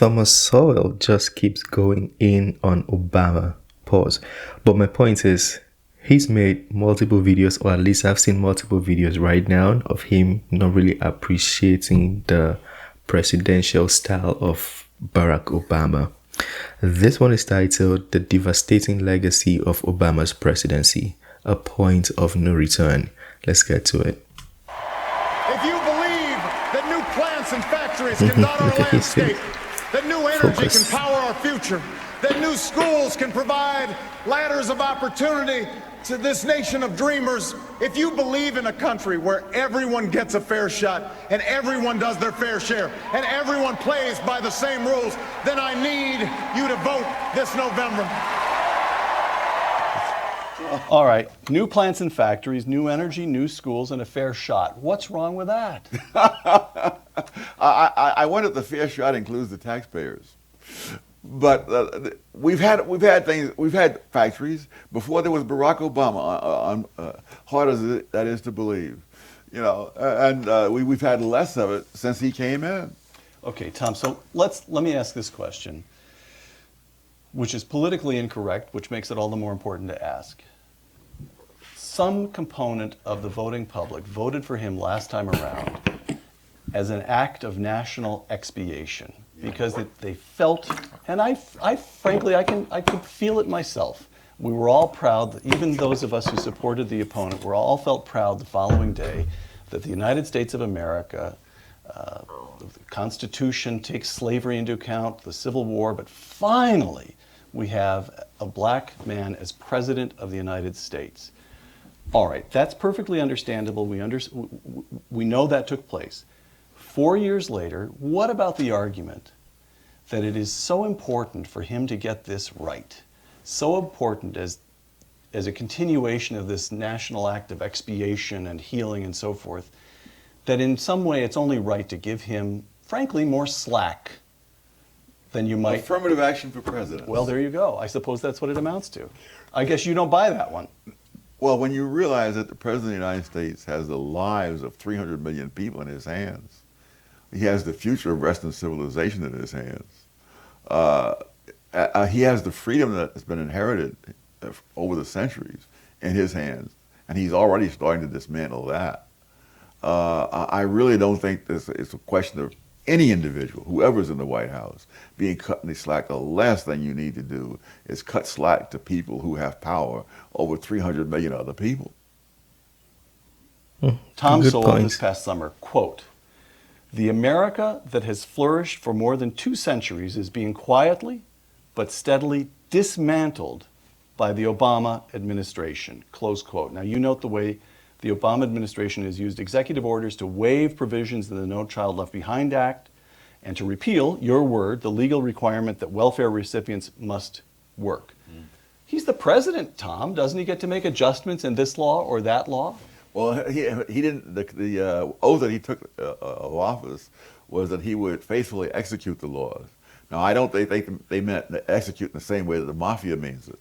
Thomas Sowell just keeps going in on Obama. Pause. But my point is, he's made multiple videos, or at least I've seen multiple videos right now of him not really appreciating the presidential style of Barack Obama. This one is titled "The Devastating Legacy of Obama's Presidency, a Point of No Return." Let's get to it. If you believe that new plants and factories can dot our landscape, that new energy can power our future, that new schools can provide ladders of opportunity to this nation of dreamers, if you believe in a country where everyone gets a fair shot and everyone does their fair share and everyone plays by the same rules, then I need you to vote this November. All right, new plants and factories, new energy, new schools, and a fair shot. What's wrong with that? I wonder if the fair shot includes the taxpayers. But we've had factories before there was Barack Obama. Hard as that is to believe, and we've had less of it since he came in. Okay, Tom. So let me ask this question, which is politically incorrect, which makes it all the more important to ask. Some component of the voting public voted for him last time around as an act of national expiation because they felt, and I frankly, I could feel it myself. We were all proud, that even those of us who supported the opponent, were all felt proud the following day that the United States of America, the Constitution takes slavery into account, the Civil War, but finally we have a black man as president of the United States. All right, that's perfectly understandable. We know that took place. 4 years later, what about the argument that it is so important for him to get this right, so important as a continuation of this national act of expiation and healing and so forth, that in some way it's only right to give him, frankly, more slack than you might... Affirmative action for president. Well, there you go. I suppose that's what it amounts to. I guess you don't buy that one. Well, when you realize that the President of the United States has the lives of 300 million people in his hands, he has the future of Western civilization in his hands, he has the freedom that has been inherited over the centuries in his hands, and he's already starting to dismantle that. I really don't think it's a question of any individual, whoever's in the White House, being cut any slack. The last thing you need to do is cut slack to people who have power over 300 million other people. Tom Sowell this past summer, quote, "The America that has flourished for more than 2 centuries is being quietly but steadily dismantled by the Obama administration," close quote. Now you note the way the Obama administration has used executive orders to waive provisions in the No Child Left Behind Act and to repeal, your word, the legal requirement that welfare recipients must work. He's the president, Tom. Doesn't he get to make adjustments in this law or that law? Well, he didn't. The oath that he took of office was that he would faithfully execute the laws. Now, I don't think they meant execute in the same way that the mafia means it.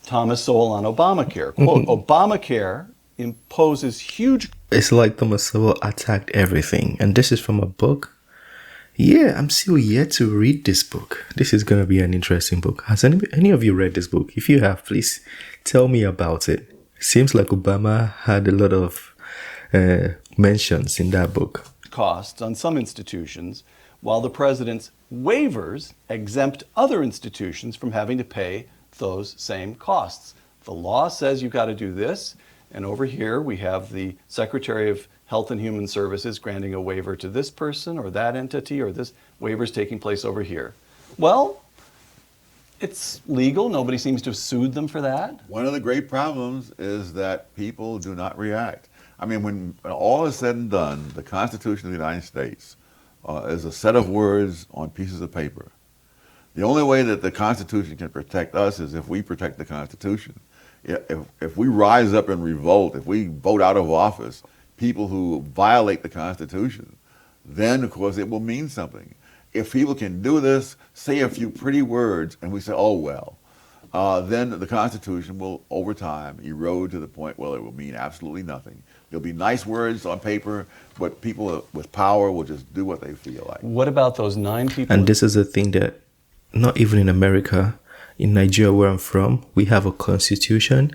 Thomas Sowell on Obamacare. Quote, "Obamacare imposes huge..." It's like Thomas Sowell attacked everything. And this is from a book. Yeah, I'm still yet to read this book. This is going to be an interesting book. Has any of you read this book? If you have, please tell me about it. Seems like Obama had a lot of mentions in that book. Costs on some institutions, while the president's waivers exempt other institutions from having to pay those same costs. The law says you've got to do this, and over here we have the Secretary of Health and Human Services granting a waiver to this person or that entity, or this waiver's taking place over here. Well, it's legal. Nobody seems to have sued them for that. One of the great problems is that people do not react. I mean, when all is said and done, the Constitution of the United States is a set of words on pieces of paper. The only way that the Constitution can protect us is if we protect the Constitution. If we rise up and revolt, if we vote out of office people who violate the Constitution, then, of course, it will mean something. If people can do this, say a few pretty words, and we say, oh, well, then the Constitution will, over time, erode to the point where it will mean absolutely nothing. There'll be nice words on paper, but people with power will just do what they feel like. What about those 9 people? And this is the thing that not even in America, in Nigeria where I'm from, we have a constitution,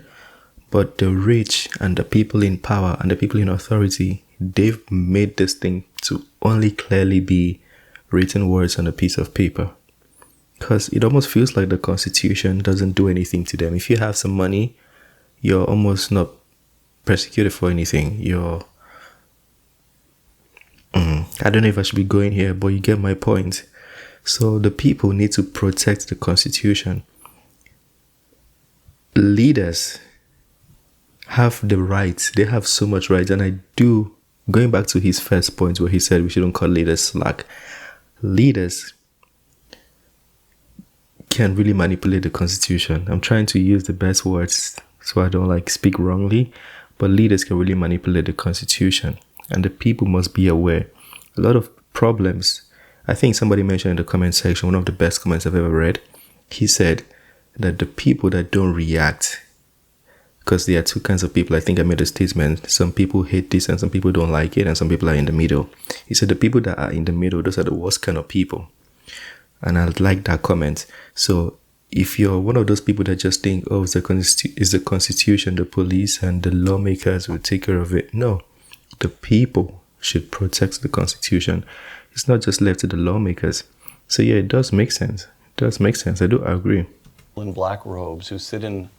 but the rich and the people in power and the people in authority, they've made this thing to only clearly be written words on a piece of paper. Because it almost feels like the constitution doesn't do anything to them. If you have some money, you're almost not persecuted for anything. I don't know if I should be going here, but you get my point. So the people need to protect the constitution. Leaders have the rights. They have so much rights. And I do, going back to his first point where he said we shouldn't call leaders slack. Leaders can really manipulate the constitution. I'm trying to use the best words so I don't speak wrongly, but leaders can really manipulate the constitution, and the people must be aware. A lot of problems, I think somebody mentioned in the comment section, one of the best comments I've ever read, he said that the people that don't react, because there are 2 kinds of people. I think I made a statement. Some people hate this and some people don't like it, and some people are in the middle. He said the people that are in the middle, those are the worst kind of people. And I like that comment. So if you're one of those people that just think, oh, it's the constitution, the police and the lawmakers will take care of it. No, the people should protect the constitution. It's not just left to the lawmakers. So yeah, it does make sense. It does make sense. I do agree. In black robes who sit on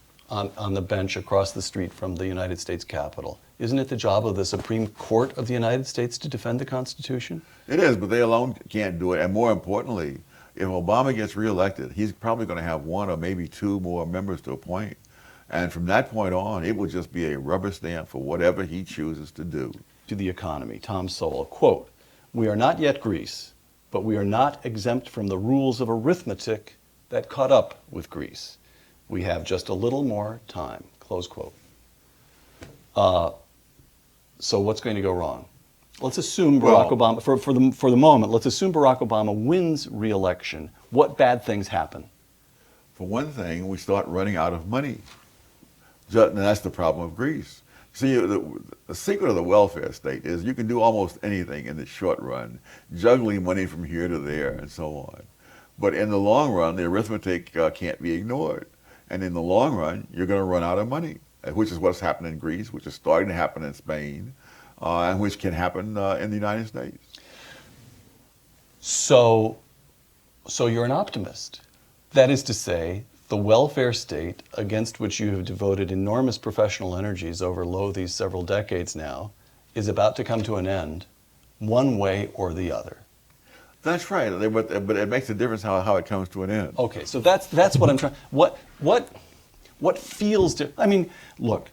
the bench across the street from the United States Capitol. Isn't it the job of the Supreme Court of the United States to defend the Constitution? It is, but they alone can't do it. And more importantly, if Obama gets reelected, he's probably going to have 1 or maybe 2 more members to appoint. And from that point on, it will just be a rubber stamp for whatever he chooses to do. To the economy, Tom Sowell, quote, "We are not yet Greece, but we are not exempt from the rules of arithmetic that caught up with Greece. We have just a little more time," close quote. So what's going to go wrong? Let's assume Barack Obama, for the moment, let's assume Barack Obama wins re-election. What bad things happen? For one thing, we start running out of money. And that's the problem of Greece. See, the secret of the welfare state is you can do almost anything in the short run, juggling money from here to there and so on. But in the long run, the arithmetic can't be ignored. And in the long run, you're going to run out of money, which is what's happened in Greece, which is starting to happen in Spain, and which can happen in the United States. So you're an optimist. That is to say, the welfare state, against which you have devoted enormous professional energies over these several decades now, is about to come to an end, one way or the other. That's right, but it makes a difference how it comes to an end. Okay, so that's what I'm trying. What feels different? I mean, look,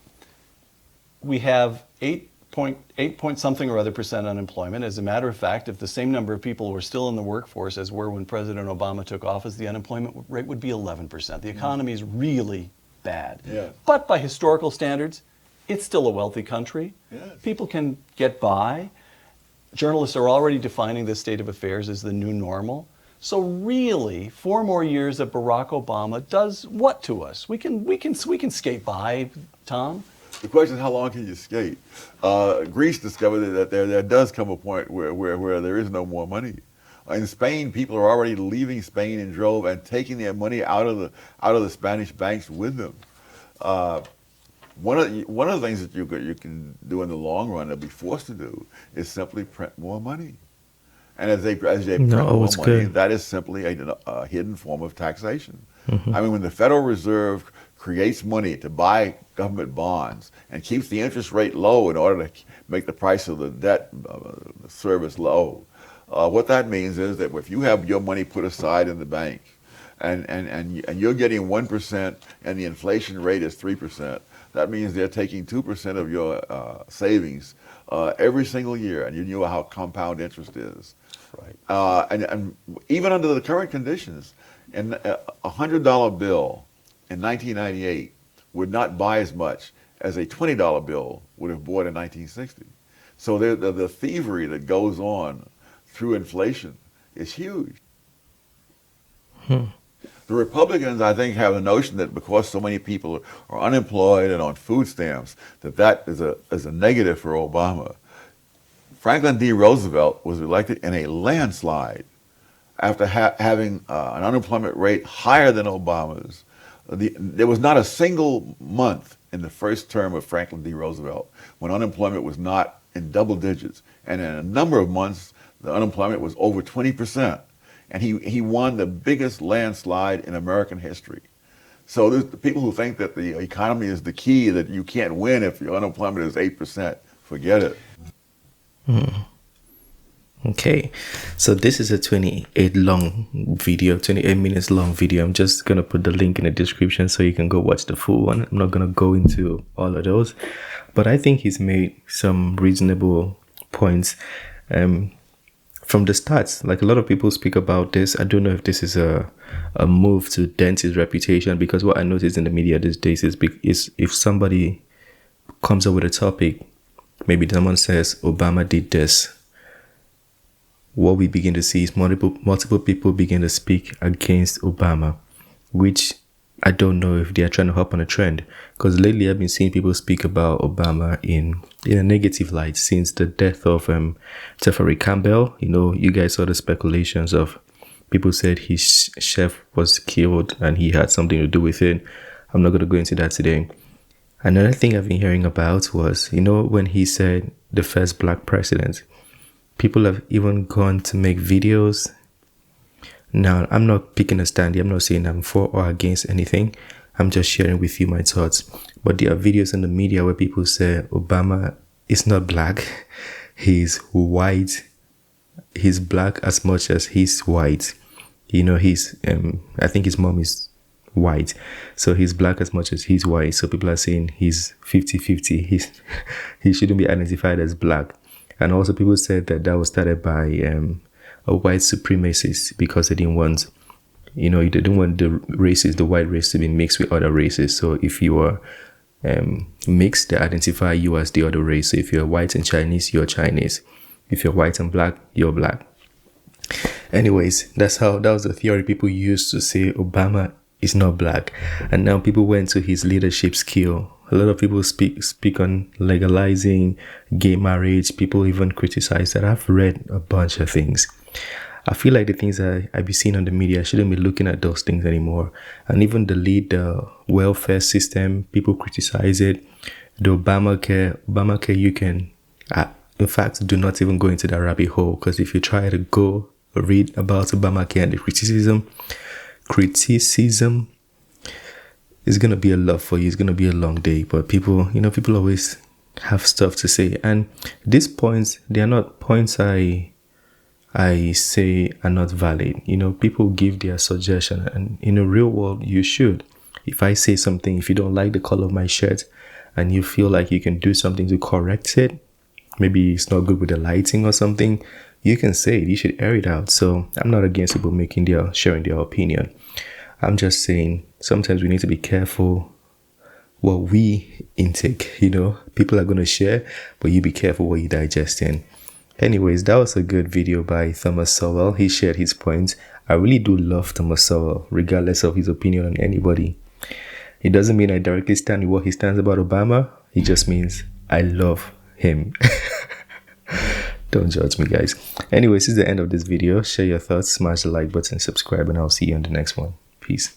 we have 8 point something or other % unemployment. As a matter of fact, if the same number of people were still in the workforce as were when President Obama took office, the unemployment rate would be 11%. The economy is really bad. Yeah. But by historical standards, it's still a wealthy country. Yes. People can get by. Journalists are already defining this state of affairs as the new normal. So really, 4 more years of Barack Obama does what to us? We can skate by, Tom. The question is, how long can you skate? Greece discovered that there does come a point where there is no more money. In Spain, people are already leaving Spain in drove and taking their money out of the Spanish banks with them. One of the things that you can do in the long run, they'll be forced to do, is simply print more money. And as they print more money, that is simply a hidden form of taxation. Mm-hmm. I mean, when the Federal Reserve creates money to buy government bonds and keeps the interest rate low in order to make the price of the debt service low, what that means is that if you have your money put aside in the bank and you're getting 1% and the inflation rate is 3%, that means they're taking 2% of your savings every single year, and you know how compound interest is. Right. And even under the current conditions, a $100 bill in 1998 would not buy as much as a $20 bill would have bought in 1960. So the thievery that goes on through inflation is huge. The The Republicans, I think, have a notion that because so many people are unemployed and on food stamps, that is a negative for Obama. Franklin D. Roosevelt was elected in a landslide after having an unemployment rate higher than Obama's. There was not a single month in the first term of Franklin D. Roosevelt when unemployment was not in double digits. And in a number of months, the unemployment was over 20%. And he won the biggest landslide in American history. So there's the people who think that the economy is the key, that you can't win if your unemployment is 8%, forget it. Okay, so this is a 28 minutes long video. I'm just gonna put the link in the description so you can go watch the full one. I'm not gonna go into all of those, but I think he's made some reasonable points from the start. Like, a lot of people speak about this. I don't know if this is a move to dent his reputation, because what I noticed in the media these days is if somebody comes up with a topic, maybe someone says Obama did this, what we begin to see is multiple people begin to speak against Obama, which I don't know if they are trying to hop on a trend. Because lately I've been seeing people speak about Obama in a negative light since the death of Teferi Campbell. You know, you guys saw the speculations of people said his chef was killed and he had something to do with it. I'm not going to go into that today. Another thing I've been hearing about was, you know, when he said the first black president, people have even gone to make videos. Now, I'm not picking a stand here. I'm not saying I'm for or against anything. I'm just sharing with you my thoughts. But there are videos in the media where people say Obama is not black. He's white. He's black as much as he's white. You know, I think his mom is white. So he's black as much as he's white. So people are saying he's 50-50. He shouldn't be identified as black. And also people said that was started by a white supremacist, because they didn't want, they didn't want the white race to be mixed with other races. So if you are mixed, they identify you as the other race. So if you're white and Chinese, you're Chinese. If you're white and black, you're black. Anyways, that was the theory people used to say Obama is not black. And now people went to his leadership skill. A lot of people speak on legalizing gay marriage. People even criticize that. I've read a bunch of things. I feel like the things I be seeing on the media, I shouldn't be looking at those things anymore. And even the welfare system, people criticize it. The Obamacare, you can, in fact, do not even go into that rabbit hole, because if you try to go read about Obamacare and the criticism, it's going to be a lot for you. It's going to be a long day. But people always have stuff to say. And these points, they are not points I say are not valid. You know, people give their suggestion. And in the real world, you should. If I say something, if you don't like the color of my shirt and you feel like you can do something to correct it, maybe it's not good with the lighting or something, you can say it. You should air it out. So I'm not against people sharing their opinion. I'm just saying sometimes we need to be careful what we intake. You know, people are going to share, but you be careful what you digest in. Anyways, that was a good video by Thomas Sowell. He shared his points. I really do love Thomas Sowell, regardless of his opinion on anybody. It doesn't mean I directly stand with what he stands about Obama. It just means I love him. Don't judge me, guys. Anyways, this is the end of this video. Share your thoughts, smash the like button, subscribe, and I'll see you on the next one. Peace.